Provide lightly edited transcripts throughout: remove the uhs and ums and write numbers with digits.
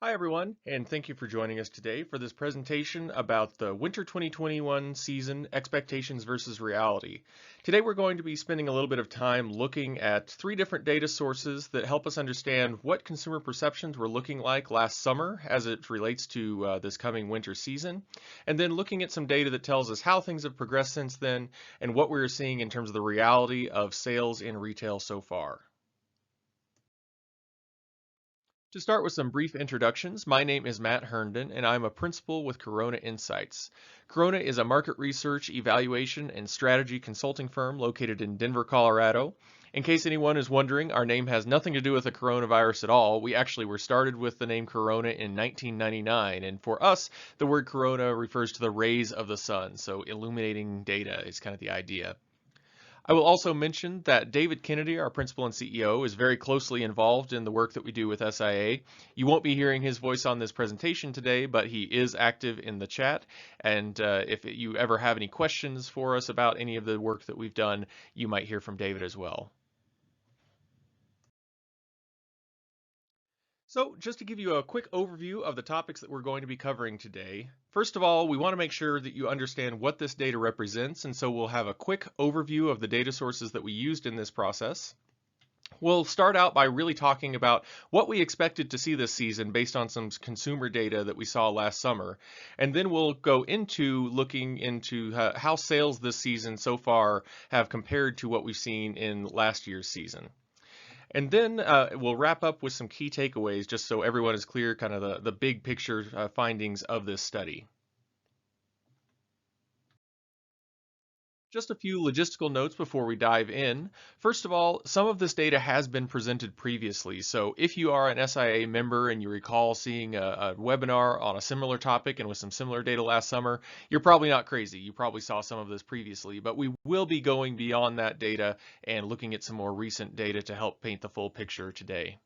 Hi everyone, and thank you for joining us today for this presentation about the Winter 2021 season expectations versus reality. Today we're going to be spending a little bit of time looking at three different data sources that help us understand what consumer perceptions were looking like last summer as it relates to this coming winter season, and then looking at some data that tells us how things have progressed since then and what we're seeing in terms of the reality of sales in retail so far. To start with some brief introductions, my name is Matt Herndon, and I'm a principal with Corona Insights. Corona is a market research, evaluation, and strategy consulting firm located in Denver, Colorado. In case anyone is wondering, our name has nothing to do with the coronavirus at all. We actually were started with the name Corona in 1999, and for us, the word Corona refers to the rays of the sun, so illuminating data is kind of the idea. I will also mention that David Kennedy, our principal and CEO, is very closely involved in the work that we do with SIA. You won't be hearing his voice on this presentation today, but he is active in the chat. And if you ever have any questions for us about any of the work that we've done, you might hear from David as well. So just to give you a quick overview of the topics that we're going to be covering today, first of all, we want to make sure that you understand what this data represents, and so we'll have a quick overview of the data sources that we used in this process. We'll start out by really talking about what we expected to see this season based on some consumer data that we saw last summer. And then we'll go into looking into how sales this season so far have compared to what we've seen in last year's season. And then we'll wrap up with some key takeaways just so everyone is clear kind of the big picture findings of this study. Just a few logistical notes before we dive in. First of all, some of this data has been presented previously. So if you are an SIA member and you recall seeing a webinar on a similar topic and with some similar data last summer, you're probably not crazy. You probably saw some of this previously, but we will be going beyond that data and looking at some more recent data to help paint the full picture today.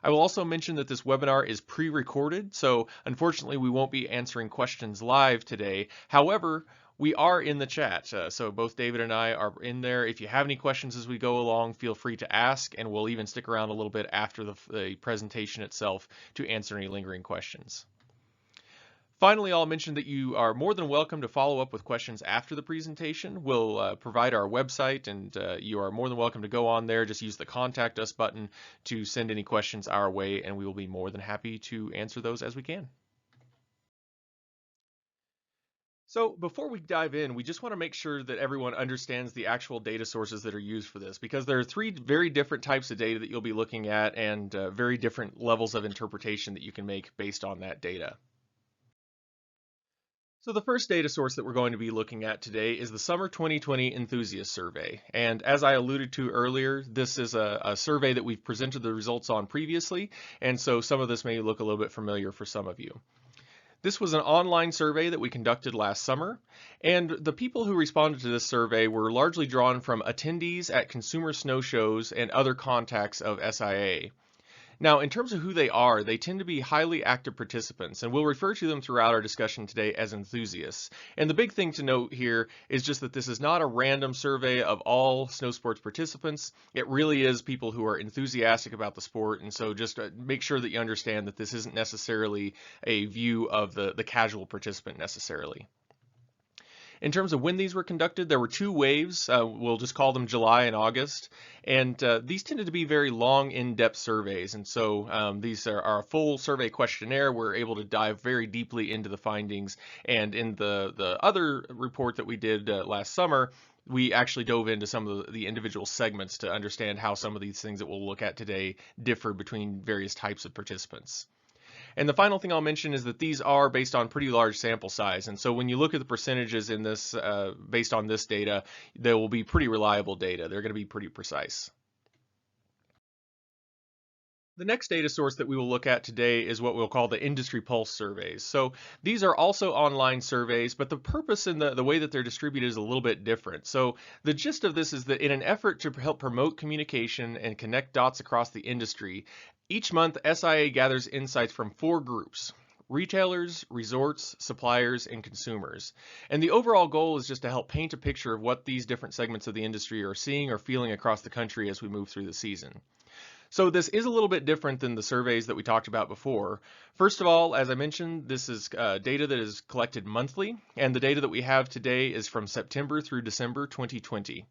I will also mention that this webinar is pre-recorded, so unfortunately we won't be answering questions live today. However, we are in the chat, so both David and I are in there. If you have any questions as we go along, feel free to ask, and we'll even stick around a little bit after the presentation itself to answer any lingering questions. Finally, I'll mention that you are more than welcome to follow up with questions after the presentation. We'll provide our website, and you are more than welcome to go on there. Just use the Contact Us button to send any questions our way, and we will be more than happy to answer those as we can. So before we dive in, we just want to make sure that everyone understands the actual data sources that are used for this, because there are three very different types of data that you'll be looking at and very different levels of interpretation that you can make based on that data. So the first data source that we're going to be looking at today is the Summer 2020 Enthusiast Survey. And as I alluded to earlier, this is a survey that we've presented the results on previously, and so some of this may look a little bit familiar for some of you. This was an online survey that we conducted last summer, and the people who responded to this survey were largely drawn from attendees at consumer snow shows and other contacts of SIA. Now, in terms of who they tend to be highly active participants, and we'll refer to them throughout our discussion today as enthusiasts. And the big thing to note here is just that this is not a random survey of all snow sports participants. It really is people who are enthusiastic about the sport, and so just make sure that you understand that this isn't necessarily a view of the casual participant necessarily. In terms of when these were conducted, there were two waves. We'll just call them July and August. And these tended to be very long, in-depth surveys. And so these are a full survey questionnaire. We're able to dive very deeply into the findings. And in the other report that we did last summer, we actually dove into some of the individual segments to understand how some of these things that we'll look at today differ between various types of participants. And the final thing I'll mention is that these are based on pretty large sample size. And so when you look at the percentages in this, based on this data, they will be pretty reliable data. They're going to be pretty precise. The next data source that we will look at today is what we'll call the Industry Pulse surveys. So these are also online surveys, but the purpose and the way that they're distributed is a little bit different. So the gist of this is that in an effort to help promote communication and connect dots across the industry, each month SIA gathers insights from four groups: retailers, resorts, suppliers, and consumers. And the overall goal is just to help paint a picture of what these different segments of the industry are seeing or feeling across the country as we move through the season. So this is a little bit different than the surveys that we talked about before. First of all, as I mentioned, this is data that is collected monthly, and the data that we have today is from September through December 2020.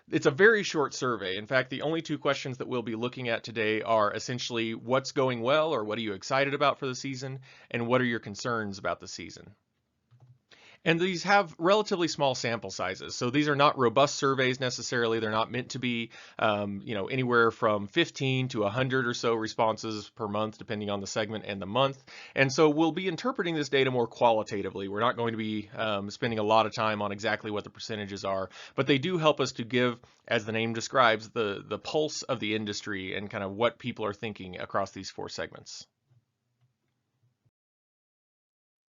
It's a very short survey. In fact, the only two questions that we'll be looking at today are essentially what's going well, or what are you excited about for the season, and what are your concerns about the season. And these have relatively small sample sizes. So these are not robust surveys necessarily. They're not meant to be, anywhere from 15 to 100 or so responses per month, depending on the segment and the month. And so we'll be interpreting this data more qualitatively. We're not going to be spending a lot of time on exactly what the percentages are, but they do help us to give, as the name describes, the pulse of the industry and kind of what people are thinking across these four segments.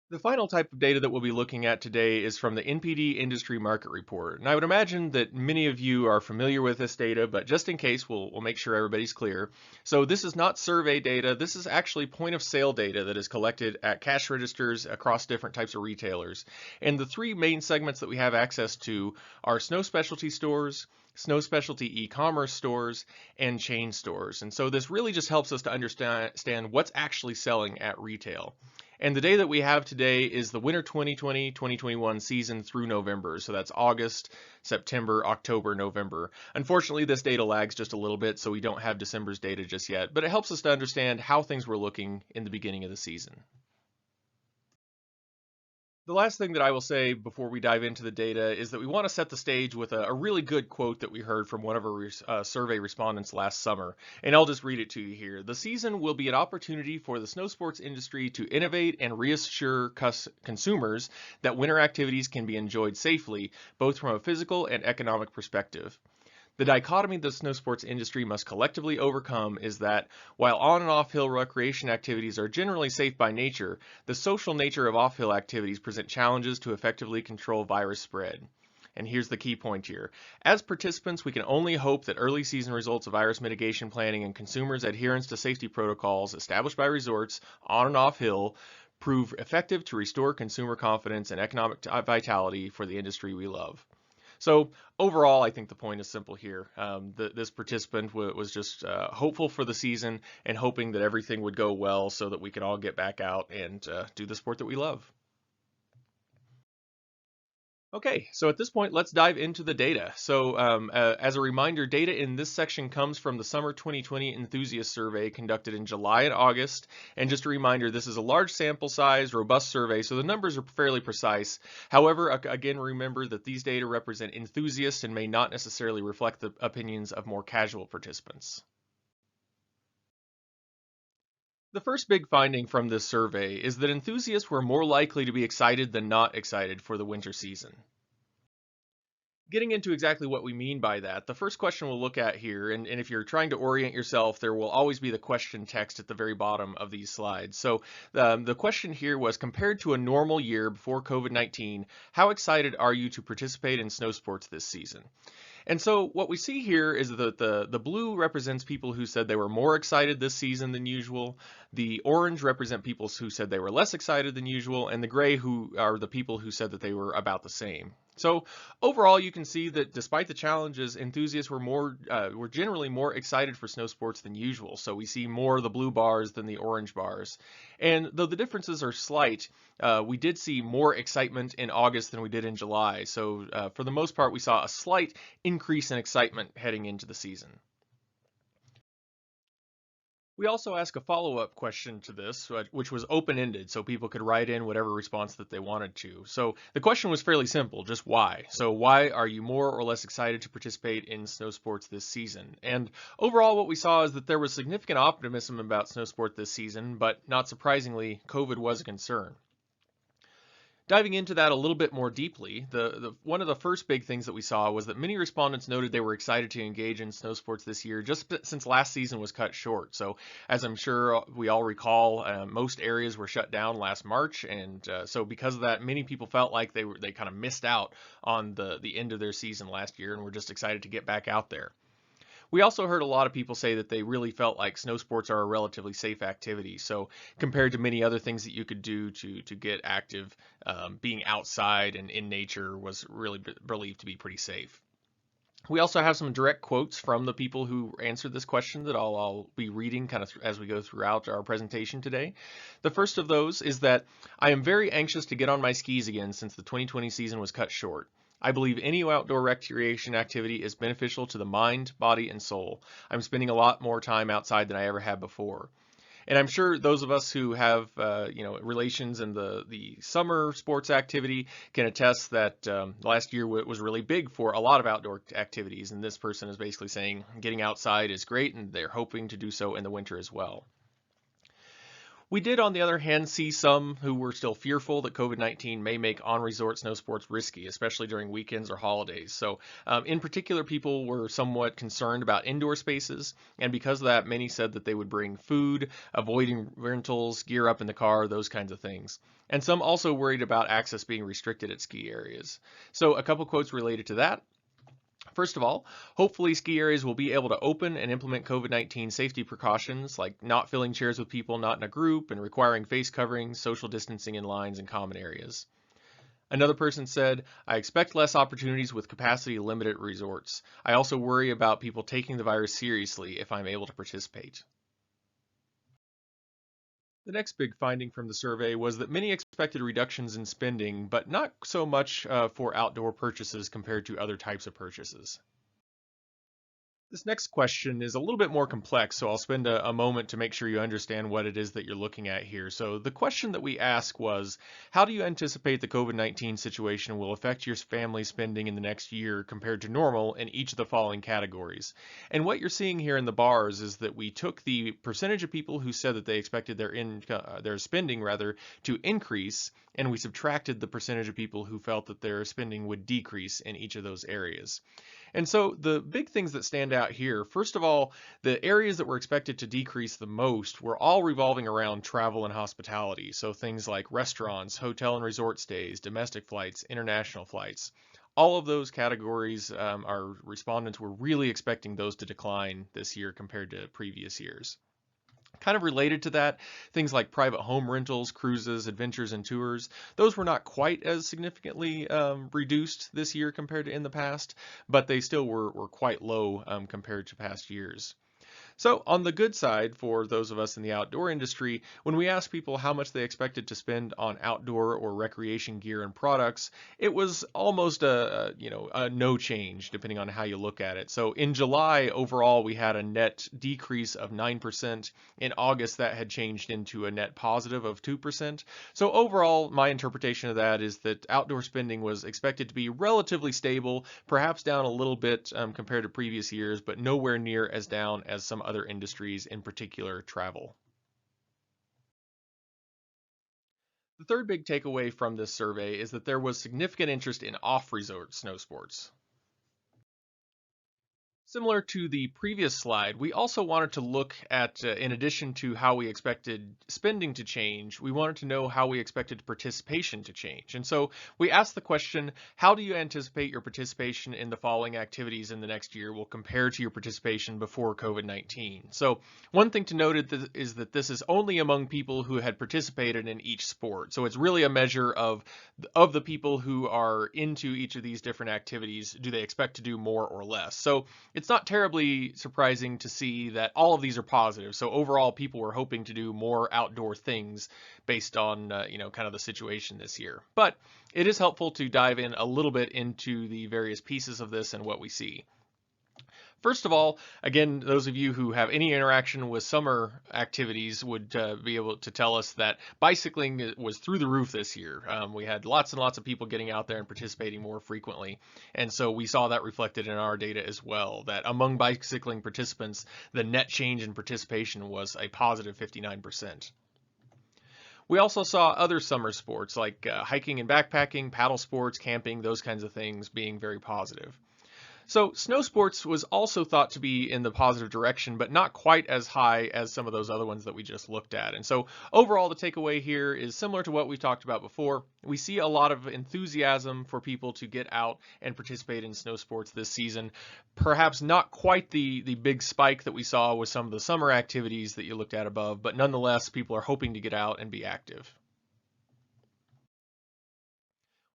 The final type of data that we'll be looking at today is from the NPD Industry Market Report. And I would imagine that many of you are familiar with this data, but just in case, we'll make sure everybody's clear. So this is not survey data. This is actually point of sale data that is collected at cash registers across different types of retailers. And the three main segments that we have access to are snow specialty stores, snow specialty e-commerce stores, and chain stores. And so this really just helps us to understand what's actually selling at retail. And the data that we have today is the winter 2020-2021 season through November. So that's August, September, October, November. Unfortunately, this data lags just a little bit, so we don't have December's data just yet, but it helps us to understand how things were looking in the beginning of the season. The last thing that I will say before we dive into the data is that we want to set the stage with a really good quote that we heard from one of our survey respondents last summer. And I'll just read it to you here. "The season will be an opportunity for the snow sports industry to innovate and reassure consumers that winter activities can be enjoyed safely, both from a physical and economic perspective. The dichotomy the snow sports industry must collectively overcome is that, while on and off-hill recreation activities are generally safe by nature, the social nature of off-hill activities present challenges to effectively control virus spread." And here's the key point here. "As participants, we can only hope that early season results of virus mitigation planning and consumers' adherence to safety protocols established by resorts on and off-hill prove effective to restore consumer confidence and economic vitality for the industry we love." So overall, I think the point is simple here. This participant was just hopeful for the season and hoping that everything would go well so that we could all get back out and do the sport that we love. Okay, so at this point, let's dive into the data. So as a reminder, data in this section comes from the Summer 2020 Enthusiast Survey conducted in July and August. And just a reminder, this is a large sample size, robust survey, so the numbers are fairly precise. However, again, remember that these data represent enthusiasts and may not necessarily reflect the opinions of more casual participants. The first big finding from this survey is that enthusiasts were more likely to be excited than not excited for the winter season. Getting into exactly what we mean by that, the first question we'll look at here, and if you're trying to orient yourself, there will always be the question text at the very bottom of these slides. So the question here was, compared to a normal year before COVID-19, how excited are you to participate in snow sports this season? And so what we see here is that the blue represents people who said they were more excited this season than usual. The orange represent people who said they were less excited than usual, and the gray who are the people who said that they were about the same. So overall, you can see that despite the challenges, enthusiasts were generally more excited for snow sports than usual. So we see more of the blue bars than the orange bars. And though the differences are slight, we did see more excitement in August than we did in July. So for the most part, we saw a slight increase in excitement heading into the season. We also asked a follow-up question to this, which was open-ended, so people could write in whatever response that they wanted to. So the question was fairly simple, just why? So why are you more or less excited to participate in snow sports this season? And overall, what we saw is that there was significant optimism about snow sport this season, but not surprisingly, COVID was a concern. Diving into that a little bit more deeply, one of the first big things that we saw was that many respondents noted they were excited to engage in snow sports this year, just since last season was cut short. So as I'm sure we all recall, most areas were shut down last March, and so because of that, many people felt like they kind of missed out on the end of their season last year and were just excited to get back out there. We also heard a lot of people say that they really felt like snow sports are a relatively safe activity. So compared to many other things that you could do to get active, being outside and in nature was really believed to be pretty safe. We also have some direct quotes from the people who answered this question that I'll be reading kind of as we go throughout our presentation today. The first of those is that I am very anxious to get on my skis again since the 2020 season was cut short. I believe any outdoor recreation activity is beneficial to the mind, body, and soul. I'm spending a lot more time outside than I ever have before. And I'm sure those of us who have relations in the summer sports activity can attest that last year was really big for a lot of outdoor activities. And this person is basically saying getting outside is great, and they're hoping to do so in the winter as well. We did, on the other hand, see some who were still fearful that COVID-19 may make on-resort snow sports risky, especially during weekends or holidays. So, in particular, people were somewhat concerned about indoor spaces, and because of that, many said that they would bring food, avoiding rentals, gear up in the car, those kinds of things. And some also worried about access being restricted at ski areas. So, a couple quotes related to that. First of all, hopefully ski areas will be able to open and implement COVID-19 safety precautions like not filling chairs with people not in a group and requiring face coverings, social distancing in lines and common areas. Another person said, I expect less opportunities with capacity limited resorts. I also worry about people taking the virus seriously if I'm able to participate. The next big finding from the survey was that many expected reductions in spending, but not so much for outdoor purchases compared to other types of purchases. This next question is a little bit more complex, so I'll spend a moment to make sure you understand what it is that you're looking at here. So the question that we asked was, how do you anticipate the COVID-19 situation will affect your family's spending in the next year compared to normal in each of the following categories? And what you're seeing here in the bars is that we took the percentage of people who said that they expected their spending rather to increase, and we subtracted the percentage of people who felt that their spending would decrease in each of those areas. And so the big things that stand out here, first of all, the areas that were expected to decrease the most were all revolving around travel and hospitality. So things like restaurants, hotel and resort stays, domestic flights, international flights. All of those categories, our respondents were really expecting those to decline this year compared to previous years. Kind of related to that, things like private home rentals, cruises, adventures, and tours, those were not quite as significantly reduced this year compared to in the past, but they still were quite low compared to past years. So on the good side, for those of us in the outdoor industry, when we asked people how much they expected to spend on outdoor or recreation gear and products, it was almost a no change depending on how you look at it. So in July, overall, we had a net decrease of 9%. In August, that had changed into a net positive of 2%. So overall, my interpretation of that is that outdoor spending was expected to be relatively stable, perhaps down a little bit compared to previous years, but nowhere near as down as some other industries, in particular travel. The third big takeaway from this survey is that there was significant interest in off-resort snow sports. Similar to the previous slide, we also wanted to look at, in addition to how we expected spending to change, we wanted to know how we expected participation to change. And so we asked the question, how do you anticipate your participation in the following activities in the next year will compare to your participation before COVID-19? So one thing to note is that this is only among people who had participated in each sport. So it's really a measure of the people who are into each of these different activities, do they expect to do more or less? So it's not terribly surprising to see that all of these are positive. So overall, people were hoping to do more outdoor things based on, kind of the situation this year. But it is helpful to dive in a little bit into the various pieces of this and what we see. First of all, again, those of you who have any interaction with summer activities would be able to tell us that bicycling was through the roof this year. We had lots and lots of people getting out there and participating more frequently. And so we saw that reflected in our data as well, that among bicycling participants, the net change in participation was a positive 59%. We also saw other summer sports like hiking and backpacking, paddle sports, camping, those kinds of things being very positive. So snow sports was also thought to be in the positive direction, but not quite as high as some of those other ones that we just looked at. And so overall, the takeaway here is similar to what we talked about before. We see a lot of enthusiasm for people to get out and participate in snow sports this season. Perhaps not quite the big spike that we saw with some of the summer activities that you looked at above, but nonetheless, people are hoping to get out and be active.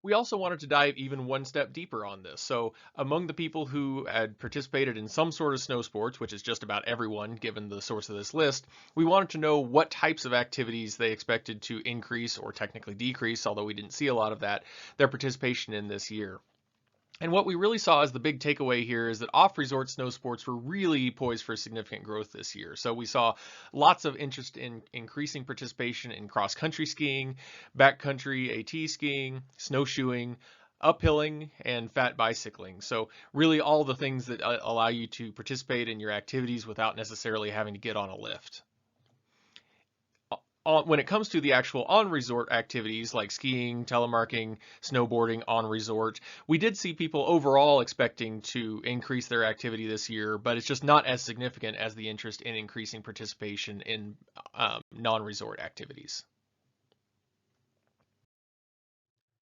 We also wanted to dive even one step deeper on this. So, among the people who had participated in some sort of snow sports, which is just about everyone given the source of this list, we wanted to know what types of activities they expected to increase or technically decrease, although we didn't see a lot of that, their participation in this year. And what we really saw as the big takeaway here is that off-resort snow sports were really poised for significant growth this year. So we saw lots of interest in increasing participation in cross-country skiing, backcountry AT skiing, snowshoeing, uphilling, and fat bicycling. So really all the things that allow you to participate in your activities without necessarily having to get on a lift. When it comes to the actual on-resort activities like skiing, telemarking, snowboarding on resort, we did see people overall expecting to increase their activity this year, but it's just not as significant as the interest in increasing participation in non-resort activities.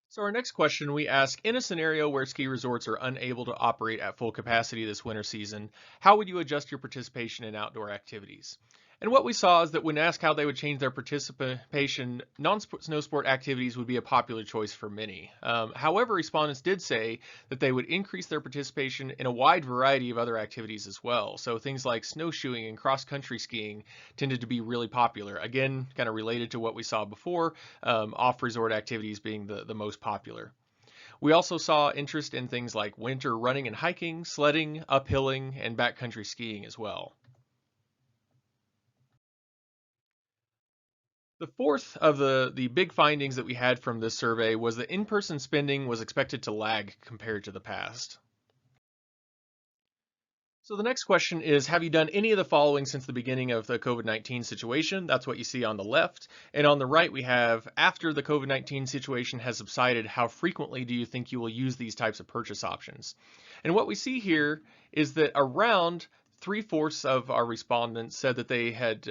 So our next question we ask, in a scenario where ski resorts are unable to operate at full capacity this winter season, how would you adjust your participation in outdoor activities? And what we saw is that when asked how they would change their participation, non-snow sport activities would be a popular choice for many. However, respondents did say that they would increase their participation in a wide variety of other activities as well. So things like snowshoeing and cross-country skiing tended to be really popular. Again, kind of related to what we saw before, off-resort activities being the most popular. We also saw interest in things like winter running and hiking, sledding, uphilling, and backcountry skiing as well. The fourth of the big findings that we had from this survey was that in-person spending was expected to lag compared to the past. So the next question is, have you done any of the following since the beginning of the COVID-19 situation? That's what you see on the left. And on the right, we have, after the COVID-19 situation has subsided, how frequently do you think you will use these types of purchase options? And what we see here is that around 3/4 of our respondents said that they had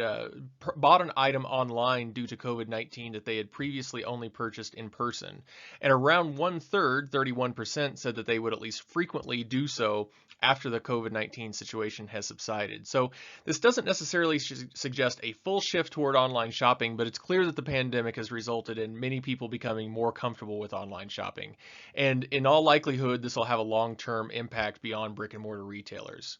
bought an item online due to COVID-19 that they had previously only purchased in person. And around 1/3, 31%, said that they would at least frequently do so after the COVID-19 situation has subsided. So this doesn't necessarily suggest a full shift toward online shopping, but it's clear that the pandemic has resulted in many people becoming more comfortable with online shopping. And in all likelihood, this will have a long-term impact beyond brick and mortar retailers.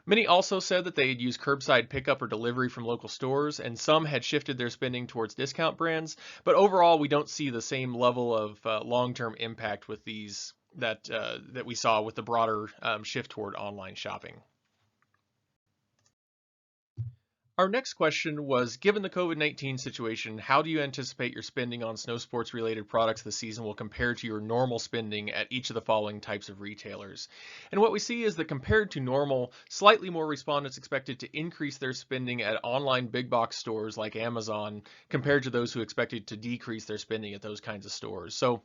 Many also said that they had used curbside pickup or delivery from local stores, and some had shifted their spending towards discount brands. But overall, we don't see the same level of long-term impact with these that we saw with the broader shift toward online shopping. Our next question was, given the COVID-19 situation, how do you anticipate your spending on snow sports related products this season will compare to your normal spending at each of the following types of retailers? And what we see is that compared to normal, slightly more respondents expected to increase their spending at online big box stores like Amazon compared to those who expected to decrease their spending at those kinds of stores. So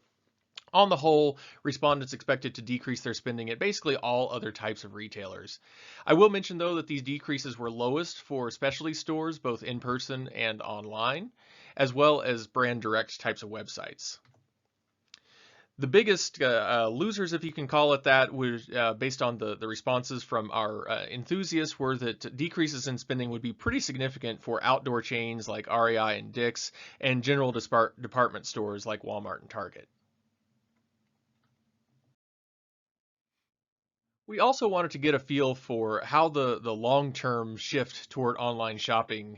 on the whole, respondents expected to decrease their spending at basically all other types of retailers. I will mention though that these decreases were lowest for specialty stores, both in person and online, as well as brand direct types of websites. The biggest losers, if you can call it that, was based on the responses from our enthusiasts, were that decreases in spending would be pretty significant for outdoor chains like REI and Dick's and general department stores like Walmart and Target. We also wanted to get a feel for how the long-term shift toward online shopping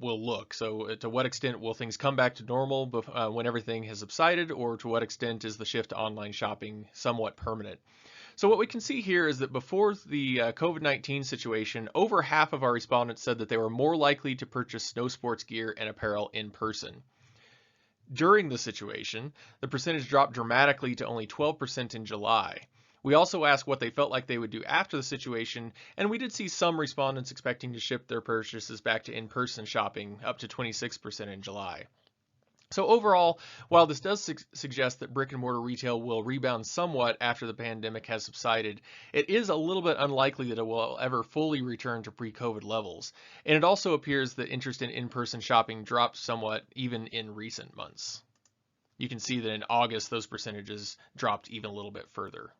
will look. So to what extent will things come back to normal when everything has subsided, or to what extent is the shift to online shopping somewhat permanent? So what we can see here is that before the COVID-19 situation, over half of our respondents said that they were more likely to purchase snow sports gear and apparel in person. During the situation, the percentage dropped dramatically to only 12% in July. We also asked what they felt like they would do after the situation, and we did see some respondents expecting to shift their purchases back to in-person shopping, up to 26% in July. So overall, while this does suggest that brick and mortar retail will rebound somewhat after the pandemic has subsided, it is a little bit unlikely that it will ever fully return to pre-COVID levels. And it also appears that interest in in-person shopping dropped somewhat even in recent months. You can see that in August, those percentages dropped even a little bit further.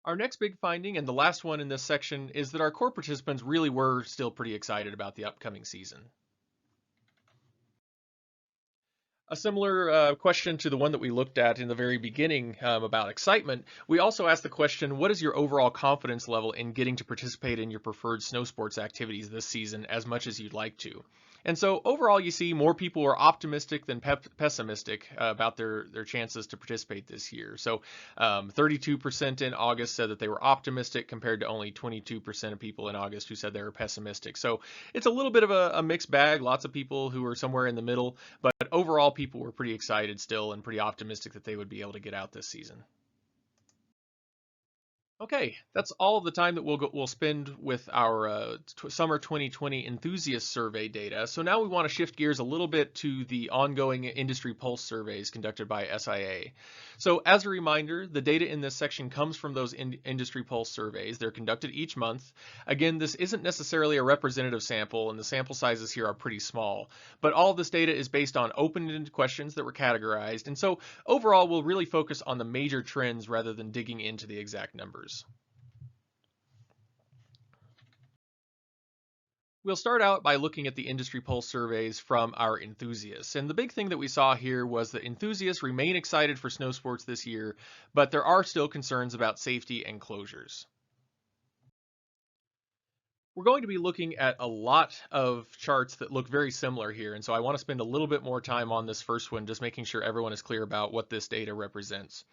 Our next big finding, and the last one in this section, is that our core participants really were still pretty excited about the upcoming season. A similar question to the one that we looked at in the very beginning about excitement, we also asked the question, what is your overall confidence level in getting to participate in your preferred snow sports activities this season as much as you'd like to? And so overall, you see more people are optimistic than pessimistic about their chances to participate this year. So 32% in August said that they were optimistic compared to only 22% of people in August who said they were pessimistic. So it's a little bit of a mixed bag. Lots of people who are somewhere in the middle, but overall, people were pretty excited still and pretty optimistic that they would be able to get out this season. Okay, that's all of the time that we'll spend with our summer 2020 enthusiast survey data. So now we want to shift gears a little bit to the ongoing industry pulse surveys conducted by SIA. So as a reminder, the data in this section comes from those industry pulse surveys. They're conducted each month. Again, this isn't necessarily a representative sample, and the sample sizes here are pretty small. But all of this data is based on open-ended questions that were categorized, and so overall, we'll really focus on the major trends rather than digging into the exact numbers. We'll start out by looking at the industry pulse surveys from our enthusiasts. And the big thing that we saw here was that enthusiasts remain excited for snow sports this year, but there are still concerns about safety and closures. We're going to be looking at a lot of charts that look very similar here, and so I want to spend a little bit more time on this first one, just making sure everyone is clear about what this data represents.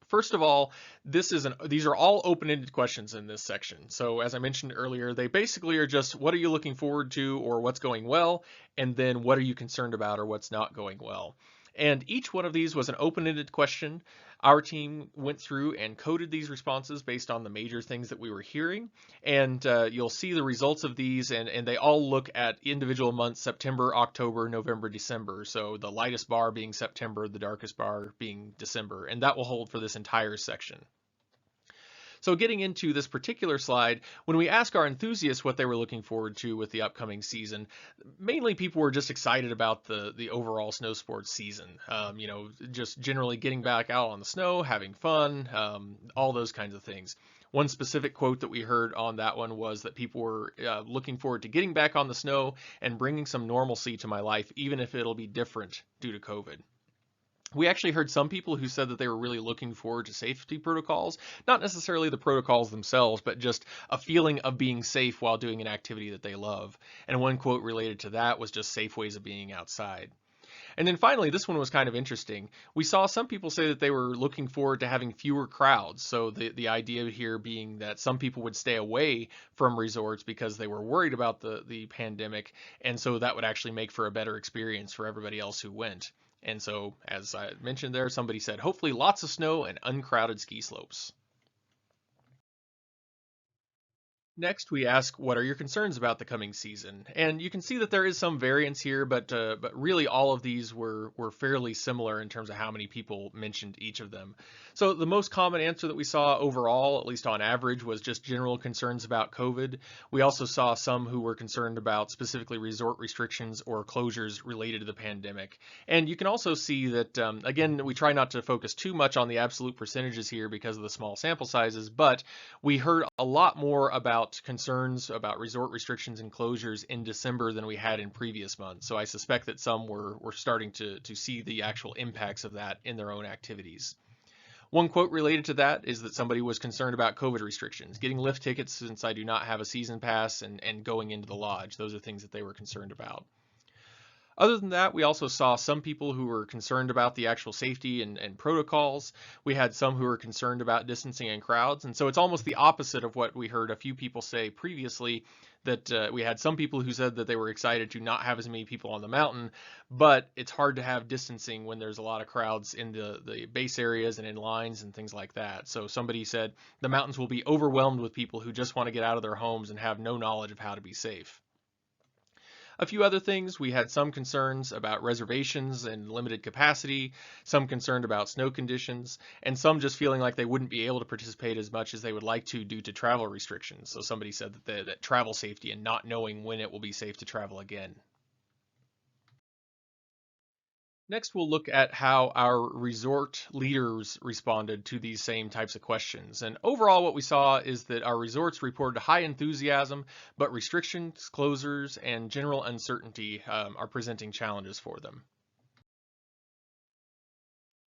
First of all, these are all open-ended questions in this section. So as I mentioned earlier, they basically are just what are you looking forward to or what's going well, and then what are you concerned about or what's not going well. And each one of these was an open-ended question. Our team went through and coded these responses based on the major things that we were hearing. And you'll see the results of these, and they all look at individual months, September, October, November, December. So the lightest bar being September, the darkest bar being December. And that will hold for this entire section. So getting into this particular slide, when we ask our enthusiasts what they were looking forward to with the upcoming season, mainly people were just excited about the overall snow sports season. Just generally getting back out on the snow, having fun, all those kinds of things. One specific quote that we heard on that one was that people were looking forward to getting back on the snow and bringing some normalcy to my life, even if it'll be different due to COVID. We actually heard some people who said that they were really looking forward to safety protocols, not necessarily the protocols themselves, but just a feeling of being safe while doing an activity that they love. And one quote related to that was just safe ways of being outside. And then finally, this one was kind of interesting. We saw some people say that they were looking forward to having fewer crowds. So the idea here being that some people would stay away from resorts because they were worried about the pandemic. And so that would actually make for a better experience for everybody else who went. And so, as I mentioned there, somebody said, hopefully lots of snow and uncrowded ski slopes. Next, we ask, what are your concerns about the coming season? And you can see that there is some variance here, but really all of these were fairly similar in terms of how many people mentioned each of them. So the most common answer that we saw overall, at least on average, was just general concerns about COVID. We also saw some who were concerned about specifically resort restrictions or closures related to the pandemic. And you can also see that, again, we try not to focus too much on the absolute percentages here because of the small sample sizes, but we heard a lot more about concerns about resort restrictions and closures in December than we had in previous months. So I suspect that some were starting to see the actual impacts of that in their own activities. One quote related to that is that somebody was concerned about COVID restrictions, getting lift tickets since I do not have a season pass, and going into the lodge. Those are things that they were concerned about. Other than that, we also saw some people who were concerned about the actual safety and protocols. We had some who were concerned about distancing and crowds. And so it's almost the opposite of what we heard a few people say previously, that we had some people who said that they were excited to not have as many people on the mountain, but it's hard to have distancing when there's a lot of crowds in the base areas and in lines and things like that. So somebody said the mountains will be overwhelmed with people who just want to get out of their homes and have no knowledge of how to be safe. A few other things, we had some concerns about reservations and limited capacity, some concerned about snow conditions, and some just feeling like they wouldn't be able to participate as much as they would like to due to travel restrictions. So somebody said that travel safety and not knowing when it will be safe to travel again. Next, we'll look at how our resort leaders responded to these same types of questions. And overall, what we saw is that our resorts reported high enthusiasm, but restrictions, closures, and general uncertainty are presenting challenges for them.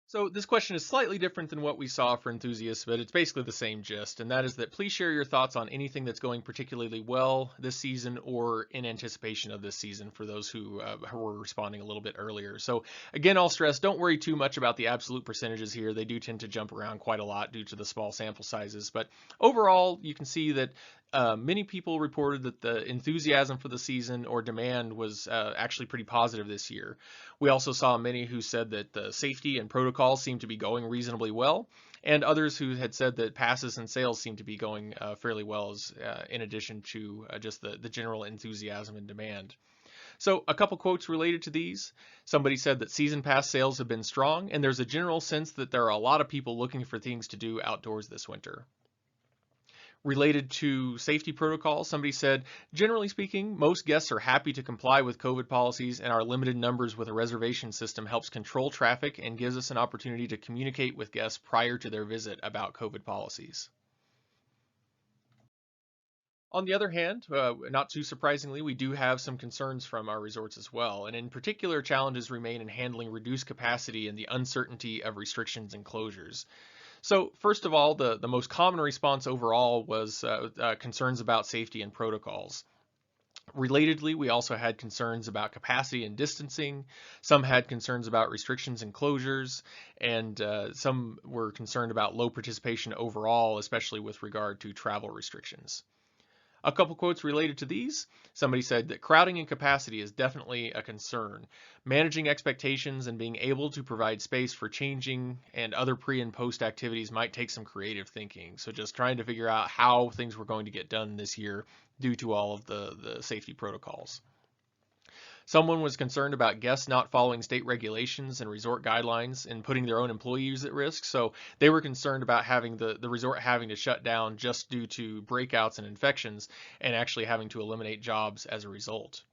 So this question is slightly different than what we saw for enthusiasts, but it's basically the same gist, and that is that please share your thoughts on anything that's going particularly well this season or in anticipation of this season for those who were responding a little bit earlier. So again, I'll stress, don't worry too much about the absolute percentages here. They do tend to jump around quite a lot due to the small sample sizes, but overall, you can see that many people reported that the enthusiasm for the season or demand was actually pretty positive this year. We also saw many who said that the safety and protocols seemed to be going reasonably well, and others who had said that passes and sales seemed to be going fairly well, in addition to just the general enthusiasm and demand. So a couple quotes related to these. Somebody said that season pass sales have been strong, and there's a general sense that there are a lot of people looking for things to do outdoors this winter. Related to safety protocols, somebody said, generally speaking, most guests are happy to comply with COVID policies, and our limited numbers with a reservation system helps control traffic and gives us an opportunity to communicate with guests prior to their visit about COVID policies. On the other hand, not too surprisingly, we do have some concerns from our resorts as well, and in particular, challenges remain in handling reduced capacity and the uncertainty of restrictions and closures. So first of all, the most common response overall was concerns about safety and protocols. Relatedly, we also had concerns about capacity and distancing. Some had concerns about restrictions and closures, and some were concerned about low participation overall, especially with regard to travel restrictions. A couple quotes related to these. Somebody said that crowding and capacity is definitely a concern. Managing expectations and being able to provide space for changing and other pre and post activities might take some creative thinking. So just trying to figure out how things were going to get done this year due to all of the safety protocols. Someone was concerned about guests not following state regulations and resort guidelines and putting their own employees at risk. So they were concerned about having the resort having to shut down just due to breakouts and infections and actually having to eliminate jobs as a result.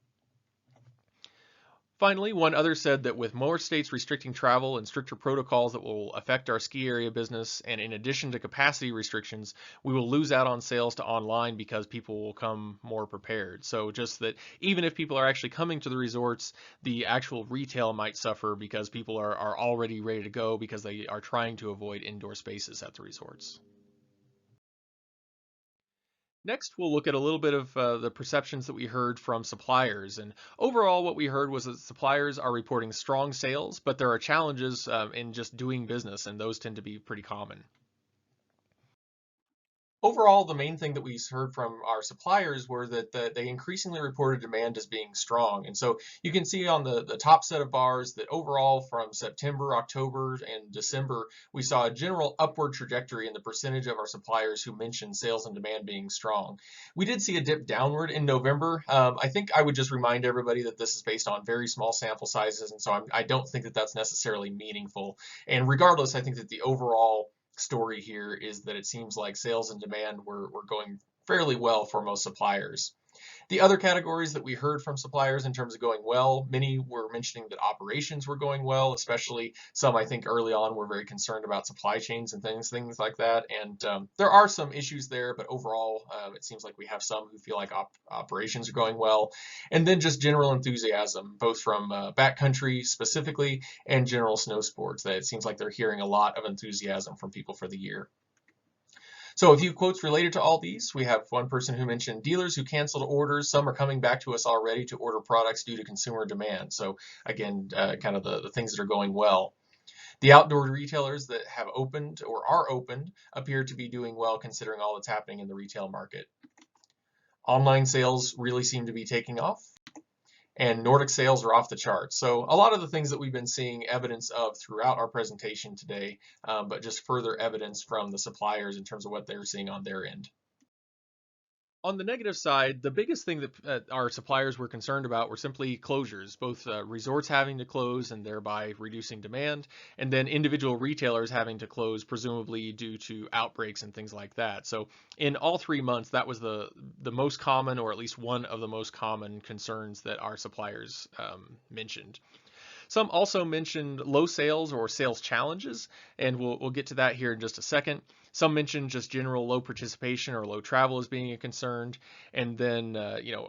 Finally, one other said that with more states restricting travel and stricter protocols that will affect our ski area business, and in addition to capacity restrictions, we will lose out on sales to online because people will come more prepared. So just that even if people are actually coming to the resorts, the actual retail might suffer because people are already ready to go because they are trying to avoid indoor spaces at the resorts. Next, we'll look at a little bit of the perceptions that we heard from suppliers. And overall, what we heard was that suppliers are reporting strong sales, but there are challenges in just doing business, and those tend to be pretty common. Overall, the main thing that we heard from our suppliers were that they increasingly reported demand as being strong. And so you can see on the top set of bars that overall from September, October, and December, we saw a general upward trajectory in the percentage of our suppliers who mentioned sales and demand being strong. We did see a dip downward in November. I think I would just remind everybody that this is based on very small sample sizes, and so I don't think that that's necessarily meaningful. And regardless, I think that the overall story here is that it seems like sales and demand were going fairly well for most suppliers. The other categories that we heard from suppliers in terms of going well, many were mentioning that operations were going well, especially some I think early on were very concerned about supply chains and things like that. And there are some issues there, but overall, it seems like we have some who feel like operations are going well. And then just general enthusiasm, both from backcountry specifically and general snow sports, that it seems like they're hearing a lot of enthusiasm from people for the year. So a few quotes related to all these. We have one person who mentioned dealers who canceled orders. Some are coming back to us already to order products due to consumer demand. So again, kind of the things that are going well. The outdoor retailers that have opened or are opened appear to be doing well considering all that's happening in the retail market. Online sales really seem to be taking off, and Nordic sales are off the charts. So a lot of the things that we've been seeing evidence of throughout our presentation today, but just further evidence from the suppliers in terms of what they're seeing on their end. On the negative side, the biggest thing that our suppliers were concerned about were simply closures, both resorts having to close and thereby reducing demand, and then individual retailers having to close, presumably due to outbreaks and things like that. So in all 3 months, that was the most common, or at least one of the most common concerns that our suppliers mentioned. Some also mentioned low sales or sales challenges, and we'll get to that here in just a second. Some mentioned just general low participation or low travel as being a concern, and then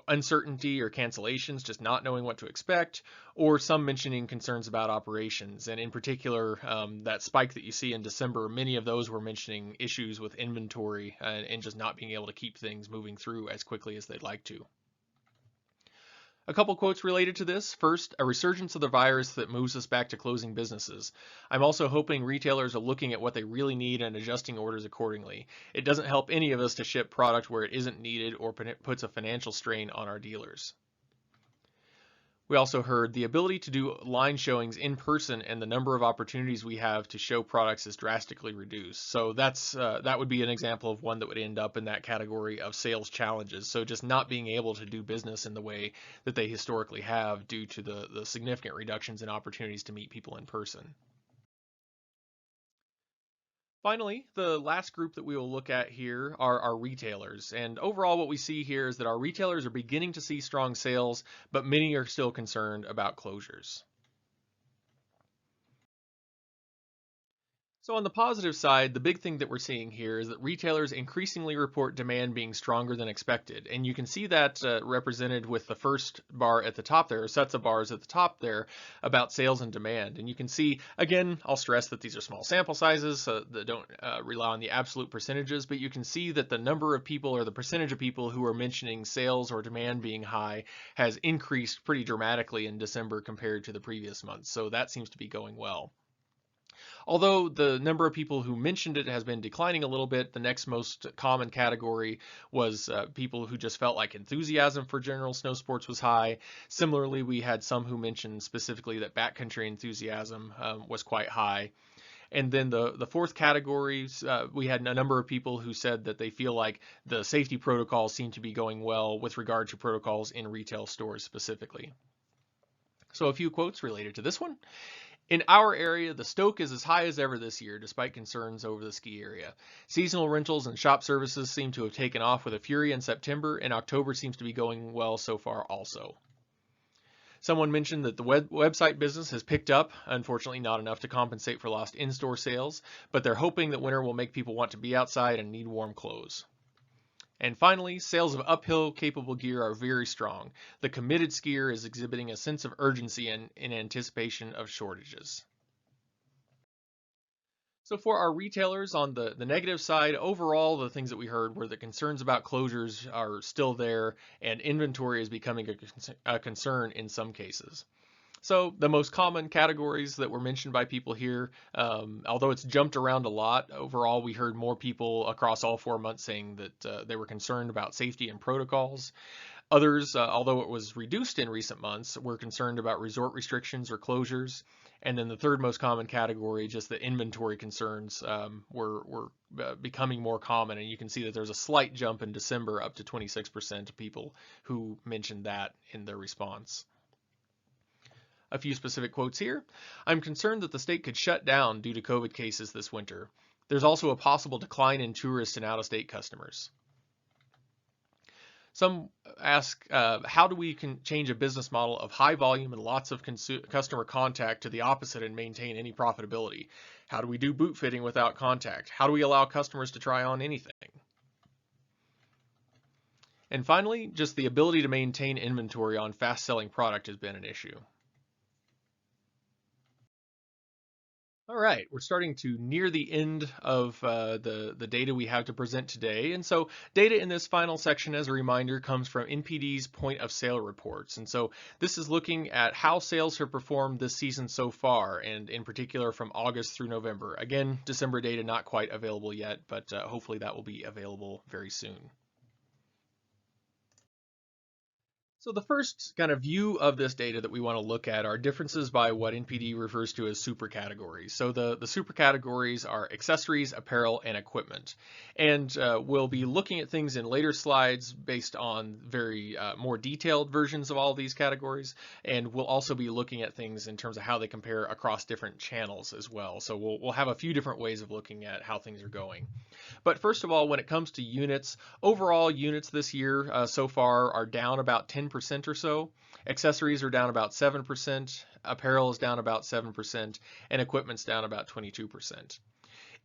uncertainty or cancellations, just not knowing what to expect, or some mentioning concerns about operations. And in particular, that spike that you see in December, many of those were mentioning issues with inventory and just not being able to keep things moving through as quickly as they'd like to. A couple quotes related to this. First, a resurgence of the virus that moves us back to closing businesses. I'm also hoping retailers are looking at what they really need and adjusting orders accordingly. It doesn't help any of us to ship product where it isn't needed or puts a financial strain on our dealers. We also heard the ability to do line showings in person and the number of opportunities we have to show products is drastically reduced. So that would be an example of one that would end up in that category of sales challenges. So just not being able to do business in the way that they historically have due to the significant reductions in opportunities to meet people in person. Finally, the last group that we will look at here are our retailers. And overall, what we see here is that our retailers are beginning to see strong sales, but many are still concerned about closures. So on the positive side, the big thing that we're seeing here is that retailers increasingly report demand being stronger than expected. And you can see that represented with the first bar at the top there, or sets of bars at the top there, about sales and demand. And you can see, again, I'll stress that these are small sample sizes, so that don't rely on the absolute percentages, but you can see that the number of people or the percentage of people who are mentioning sales or demand being high has increased pretty dramatically in December compared to the previous months. So that seems to be going well. Although the number of people who mentioned it has been declining a little bit, the next most common category was people who just felt like enthusiasm for general snow sports was high. Similarly, we had some who mentioned specifically that backcountry enthusiasm was quite high. And then the fourth categories, we had a number of people who said that they feel like the safety protocols seem to be going well with regard to protocols in retail stores specifically. So a few quotes related to this one. In our area, the stoke is as high as ever this year, despite concerns over the ski area. Seasonal rentals and shop services seem to have taken off with a fury in September, and October seems to be going well so far also. Someone mentioned that the website business has picked up, unfortunately not enough to compensate for lost in-store sales, but they're hoping that winter will make people want to be outside and need warm clothes. And finally, sales of uphill capable gear are very strong. The committed skier is exhibiting a sense of urgency in anticipation of shortages. So for our retailers on the negative side, overall, the things that we heard were that concerns about closures are still there and inventory is becoming a concern in some cases. So the most common categories that were mentioned by people here, although it's jumped around a lot, overall we heard more people across all 4 months saying that they were concerned about safety and protocols. Others, although it was reduced in recent months, were concerned about resort restrictions or closures. And then the third most common category, just the inventory concerns, were becoming more common. And you can see that there's a slight jump in December up to 26% of people who mentioned that in their response. A few specific quotes here. I'm concerned that the state could shut down due to COVID cases this winter. There's also a possible decline in tourists and out-of-state customers. Some ask, how do we change a business model of high volume and lots of customer contact to the opposite and maintain any profitability? How do we do boot fitting without contact? How do we allow customers to try on anything? And finally, just the ability to maintain inventory on fast-selling product has been an issue. All right, we're starting to near the end of the data we have to present today. And so data in this final section, as a reminder, comes from NPD's point of sale reports. And so this is looking at how sales have performed this season so far, and in particular from August through November. Again, December data not quite available yet, but hopefully that will be available very soon. So the first kind of view of this data that we want to look at are differences by what NPD refers to as super categories. So the super categories are accessories, apparel, and equipment. And we'll be looking at things in later slides based on very more detailed versions of all of these categories. And we'll also be looking at things in terms of how they compare across different channels as well. So we'll have a few different ways of looking at how things are going. But first of all, when it comes to units, overall units this year so far are down about 10% or so. Accessories are down about 7%, apparel is down about 7%, and equipment's down about 22%.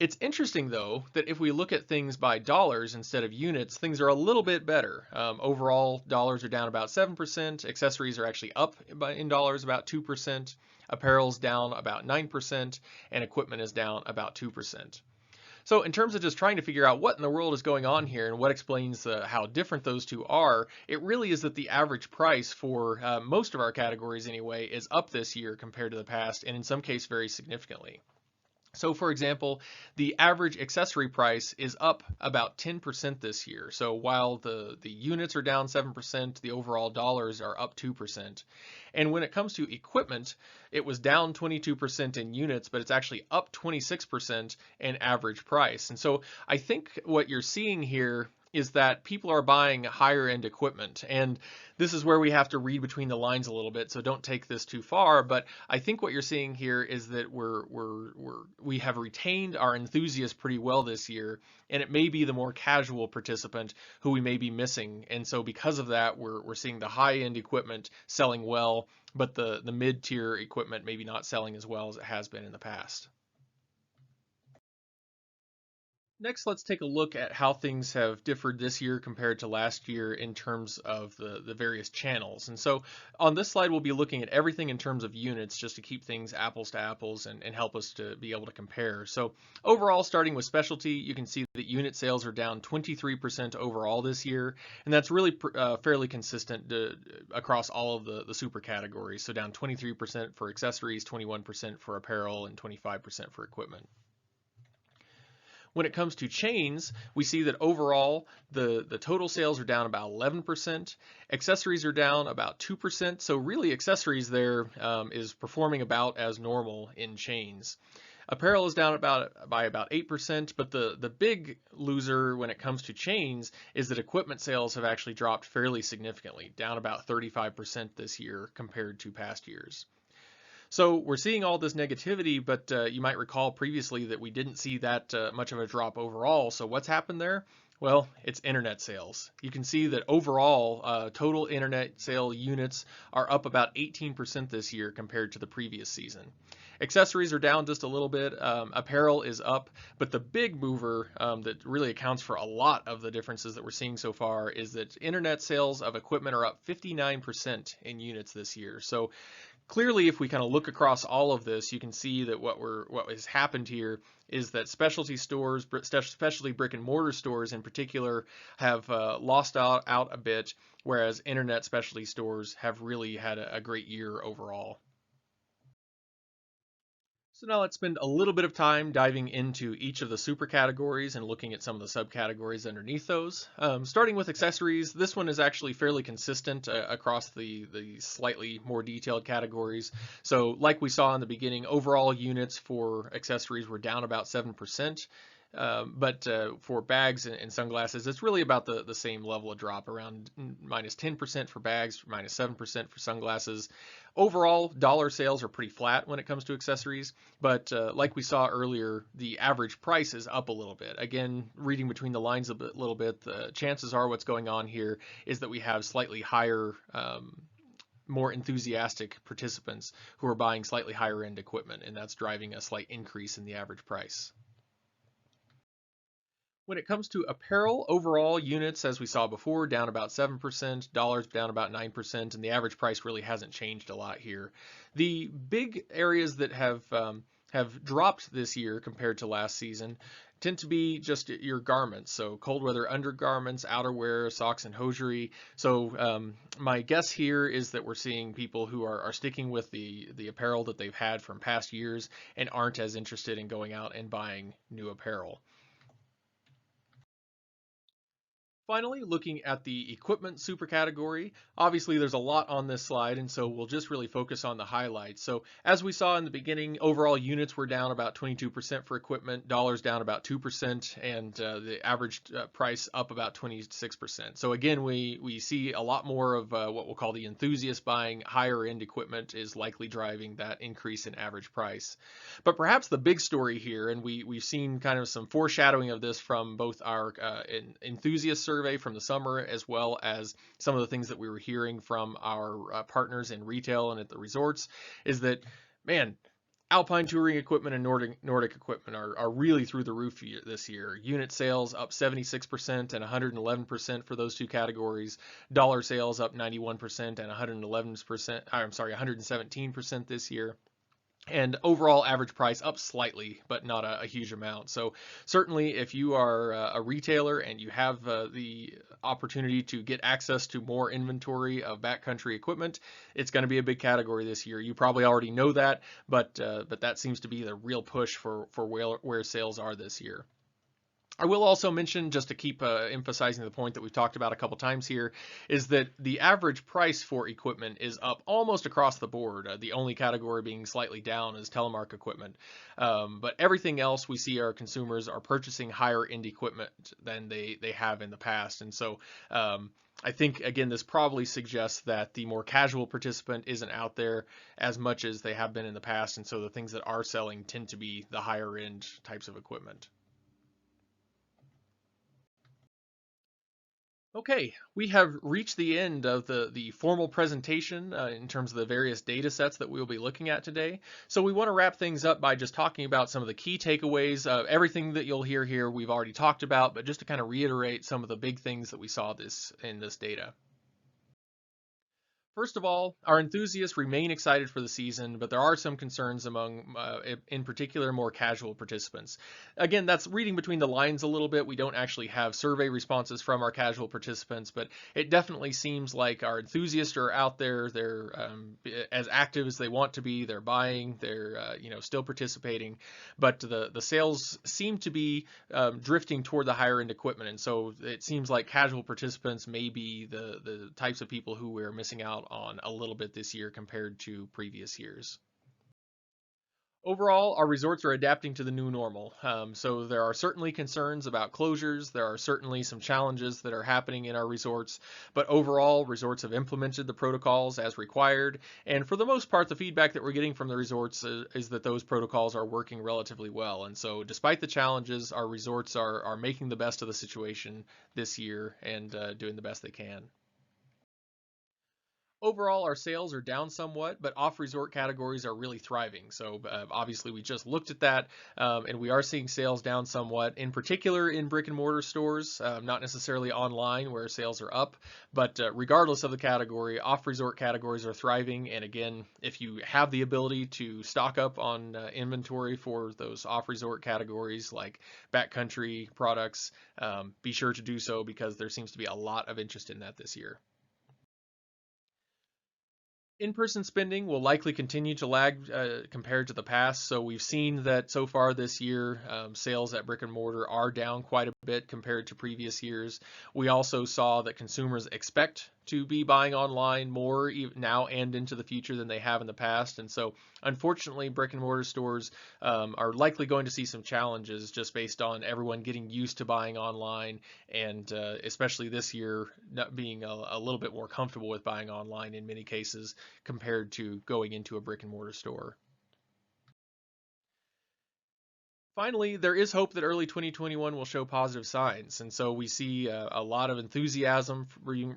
It's interesting, though, that if we look at things by dollars instead of units, things are a little bit better. Overall, dollars are down about 7%. Accessories are actually up in dollars about 2%. Apparel's down about 9%, and equipment is down about 2%. So in terms of just trying to figure out what in the world is going on here and what explains how different those two are, it really is that the average price for most of our categories anyway is up this year compared to the past, and in some cases very significantly. So for example, the average accessory price is up about 10% this year. So while the units are down 7%, the overall dollars are up 2%. And when it comes to equipment, it was down 22% in units, but it's actually up 26% in average price. And so I think what you're seeing here is that people are buying higher end equipment. And this is where we have to read between the lines a little bit, so don't take this too far. But I think what you're seeing here is that we have retained our enthusiasts pretty well this year, and it may be the more casual participant who we may be missing. And so because of that, we're seeing the high end equipment selling well, but the mid tier equipment maybe not selling as well as it has been in the past. Next, let's take a look at how things have differed this year compared to last year in terms of the various channels. And so on this slide, we'll be looking at everything in terms of units just to keep things apples to apples and help us to be able to compare. So overall, starting with specialty, you can see that unit sales are down 23% overall this year. And that's really fairly consistent across all of the super categories. So down 23% for accessories, 21% for apparel, and 25% for equipment. When it comes to chains, we see that overall the total sales are down about 11%. Accessories are down about 2%. So really accessories there is performing about as normal in chains. Apparel is down by about 8%, but the big loser when it comes to chains is that equipment sales have actually dropped fairly significantly, down about 35% this year compared to past years. So we're seeing all this negativity, but you might recall previously that we didn't see that much of a drop overall. So what's happened there? Well, it's internet sales. You can see that overall total internet sale units are up about 18% this year compared to the previous season. Accessories are down just a little bit. Apparel is up, but the big mover that really accounts for a lot of the differences that we're seeing so far is that internet sales of equipment are up 59% in units this year. So clearly, if we kind of look across all of this, you can see that what has happened here is that specialty stores, especially brick and mortar stores in particular, have lost out a bit, whereas internet specialty stores have really had a great year overall. So now let's spend a little bit of time diving into each of the super categories and looking at some of the subcategories underneath those. Starting with accessories, this one is actually fairly consistent across the slightly more detailed categories. So like we saw in the beginning, overall units for accessories were down about 7%. But for bags and sunglasses, it's really about the same level of drop, around minus 10% for bags, minus 7% for sunglasses. Overall, dollar sales are pretty flat when it comes to accessories, but like we saw earlier, the average price is up a little bit. Again, reading between the lines a little bit, the chances are what's going on here is that we have slightly higher more enthusiastic participants who are buying slightly higher end equipment, and that's driving a slight increase in the average price. When it comes to apparel, overall units, as we saw before, down about 7%, dollars down about 9%, and the average price really hasn't changed a lot here. The big areas that have dropped this year compared to last season tend to be just your garments, so cold weather undergarments, outerwear, socks, and hosiery. So my guess here is that we're seeing people who are sticking with the apparel that they've had from past years and aren't as interested in going out and buying new apparel. Finally, looking at the equipment super category, obviously there's a lot on this slide, and so we'll just really focus on the highlights. So as we saw in the beginning, overall units were down about 22% for equipment, dollars down about 2%, and the average price up about 26%. So again, we see a lot more of what we'll call the enthusiast buying. Higher end equipment is likely driving that increase in average price. But perhaps the big story here, and we've seen kind of some foreshadowing of this from both our enthusiast survey from the summer, as well as some of the things that we were hearing from our partners in retail and at the resorts, is that, man, Alpine touring equipment and Nordic equipment are really through the roof this year. Unit sales up 76% and 111% for those two categories. Dollar sales up 91% and 111%. I'm sorry, 117% this year. And overall average price up slightly, but not a huge amount. So certainly if you are a retailer and you have the opportunity to get access to more inventory of backcountry equipment, it's going to be a big category this year. You probably already know that, but that seems to be the real push for where sales are this year. I will also mention, just to keep emphasizing the point that we've talked about a couple times here, is that the average price for equipment is up almost across the board. The only category being slightly down is telemark equipment. But everything else, we see our consumers are purchasing higher end equipment than they have in the past. And so I think, again, this probably suggests that the more casual participant isn't out there as much as they have been in the past. And so the things that are selling tend to be the higher end types of equipment. Okay, we have reached the end of the formal presentation in terms of the various data sets that we will be looking at today. So we want to wrap things up by just talking about some of the key takeaways. Everything that you'll hear here we've already talked about, but just to kind of reiterate some of the big things that we saw in this data. First of all, our enthusiasts remain excited for the season, but there are some concerns among, in particular, more casual participants. Again, that's reading between the lines a little bit. We don't actually have survey responses from our casual participants, but it definitely seems like our enthusiasts are out there. They're as active as they want to be. They're buying. They're still participating, but the sales seem to be drifting toward the higher end equipment, and so it seems like casual participants may be the types of people who we're missing out on a little bit this year compared to previous years. Overall, our resorts are adapting to the new normal. So there are certainly concerns about closures. There are certainly some challenges that are happening in our resorts, but overall, resorts have implemented the protocols as required. And for the most part, the feedback that we're getting from the resorts is that those protocols are working relatively well. And so despite the challenges, our resorts are making the best of the situation this year and doing the best they can. Overall, our sales are down somewhat, but off-resort categories are really thriving. So obviously, we just looked at that, and we are seeing sales down somewhat, in particular in brick and mortar stores, not necessarily online where sales are up. But regardless of the category, off-resort categories are thriving. And again, if you have the ability to stock up on inventory for those off-resort categories like backcountry products, be sure to do so because there seems to be a lot of interest in that this year. In-person spending will likely continue to lag compared to the past. So we've seen that so far this year, sales at brick and mortar are down quite a bit compared to previous years. We also saw that consumers expect to be buying online more now and into the future than they have in the past. And so unfortunately, brick and mortar stores are likely going to see some challenges just based on everyone getting used to buying online and especially this year not being a little bit more comfortable with buying online in many cases compared to going into a brick and mortar store. Finally, there is hope that early 2021 will show positive signs, and so we see a lot of enthusiasm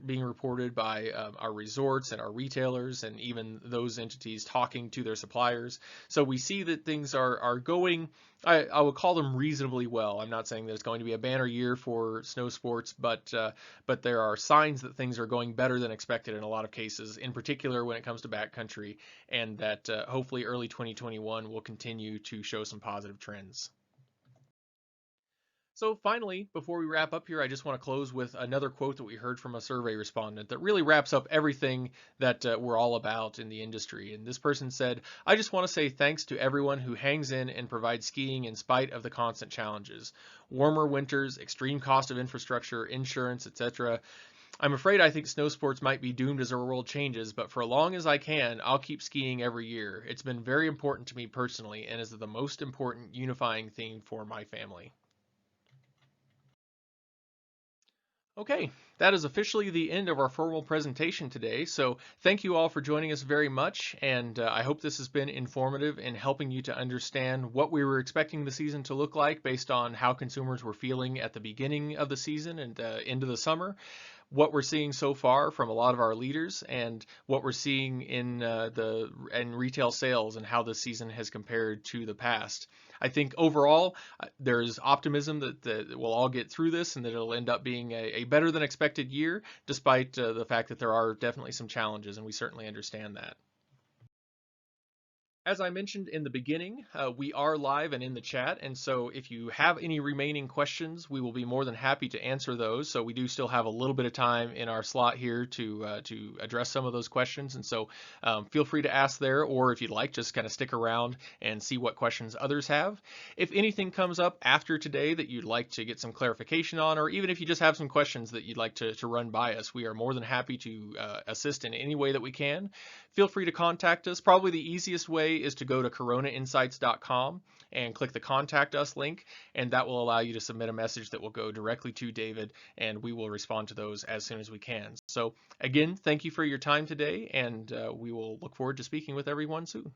being reported by our resorts and our retailers and even those entities talking to their suppliers. So we see that things are going, I would call them reasonably well. I'm not saying that it's going to be a banner year for snow sports, but there are signs that things are going better than expected in a lot of cases, in particular when it comes to backcountry, and that hopefully early 2021 will continue to show some positive trends. So finally, before we wrap up here, I just want to close with another quote that we heard from a survey respondent that really wraps up everything that we're all about in the industry. And this person said, "I just want to say thanks to everyone who hangs in and provides skiing in spite of the constant challenges. Warmer winters, extreme cost of infrastructure, insurance, etc. I'm afraid I think snow sports might be doomed as our world changes, but for as long as I can, I'll keep skiing every year. It's been very important to me personally and is the most important unifying theme for my family." Okay, that is officially the end of our formal presentation today. So thank you all for joining us very much, and I hope this has been informative in helping you to understand what we were expecting the season to look like based on how consumers were feeling at the beginning of the season and into the summer. what we're seeing so far from a lot of our leaders and what we're seeing in retail sales and how this season has compared to the past. I think overall there's optimism that we'll all get through this and that it'll end up being a better than expected year, despite the fact that there are definitely some challenges, and we certainly understand that. As I mentioned in the beginning, we are live and in the chat, and so if you have any remaining questions, we will be more than happy to answer those. So we do still have a little bit of time in our slot here to address some of those questions, and so feel free to ask there, or if you'd like, just kind of stick around and see what questions others have. If anything comes up after today that you'd like to get some clarification on, or even if you just have some questions that you'd like to run by us, we are more than happy to assist in any way that we can. Feel free to contact us. Probably the easiest way is to go to coronainsights.com and click the contact us link, and that will allow you to submit a message that will go directly to David, and we will respond to those as soon as we can. So again, thank you for your time today, and we will look forward to speaking with everyone soon.